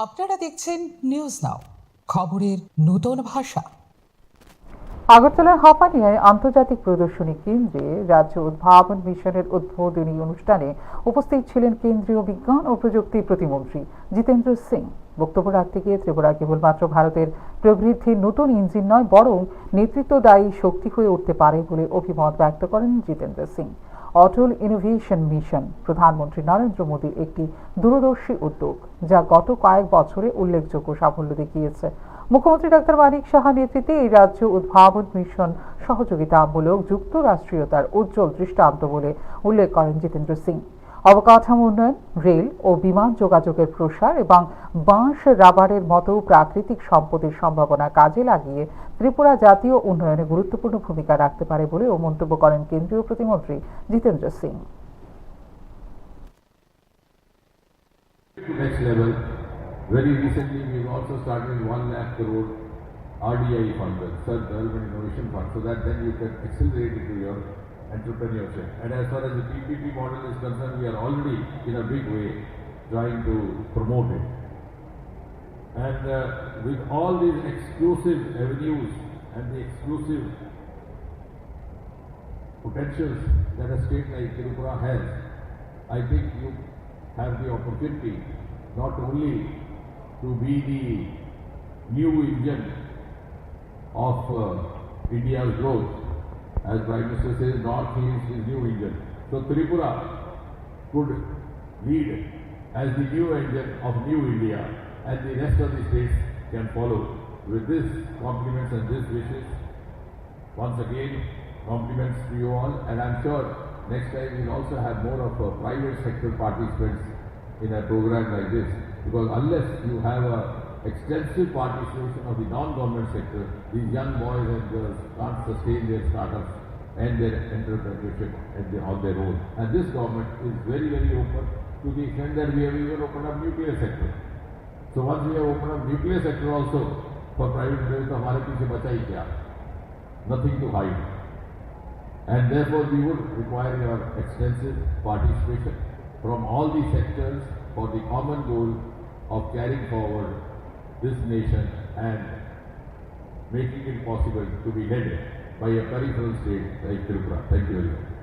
আপনারা দেখছেন news now, খবরের নতুন ভাষা। আগরতলার হাপানিয়ায় আন্তর্জাতিক প্রদর্শনী কেন্দ্রে রাজ্য উদ্ভাবন মিশনের উদ্বোধনী অনুষ্ঠানে উপস্থিত ছিলেন কেন্দ্রীয় বিজ্ঞান ও প্রযুক্তি প্রতিমন্ত্রী জিতেন্দ্র সিং। বক্তব্য রাখতে গিয়ে ত্রিপুরা কেবলমাত্র ভারতের প্রবৃদ্ধির নতুন ইঞ্জিন নয়, বরং নেতৃত্বদায়ী শক্তি হয়ে উঠতে পারে বলে অভিমত ব্যক্ত করেন জিতেন্দ্র সিং। অটল ইনোভেশন মিশন প্রধানমন্ত্রী নরেন্দ্র মোদীর একটি দূরদর্শী উদ্যোগ, যা গত কয়েক বছরে উল্লেখযোগ্য সাফল্য দেখিয়েছে। মুখ্যমন্ত্রী ডাক্তার মানিক সাহা নেতৃত্বে এই রাজ্য উদ্ভাবন মিশন সহযোগিতামূলক যুক্তরাষ্ট্রীয়তার উজ্জ্বল দৃষ্টান্ত বলে উল্লেখ করেন জিতেন্দ্র সিং। অবকাঠামো উন্নয়ন, রেল ও বিমান যোগাযোগের প্রসার এবং বাঁশ রাবারের মতো প্রাকৃতিক সম্পদের সম্ভাবনা কাজে লাগিয়ে ত্রিপুরা জাতীয় উন্নয়নে গুরুত্বপূর্ণ ভূমিকা রাখতে পারে বলেও মন্তব্য করেন কেন্দ্রীয় প্রতিমন্ত্রী Jitendra Singh. Very recently, we've also started 1 lakh crore RDI fund, Research Development Innovation Fund, so that then you can accelerate into your entrepreneurship. And as far as the PPP model is concerned, we are already in a big way trying to promote it. And with all these exclusive avenues and the exclusive potentials that a state like Tripura has, I think you have the opportunity not only to be the new engine of India's growth, as Prime Minister says, North is his new engine. So Tripura could lead as the new engine of New India, and the rest of the states can follow. With this compliments and this wishes, once again compliments to you all, and I'm sure next time we'll also have more of private sector participants in a program like this, because unless you have a extensive participation of the non-government sector, these young boys and girls can't sustain their startups and their entrepreneurship on their own. And this government is very, very open to the extent that we have even opened up nuclear sector. So once we have opened up nuclear sector also for private players, तो हमारे पीछे बचा ही क्या? Nothing to hide. And therefore we would require your extensive participation from all the sectors for the common goal of carrying forward this nation and making it possible to be led by a peripheral state like Tripura. Thank you very much.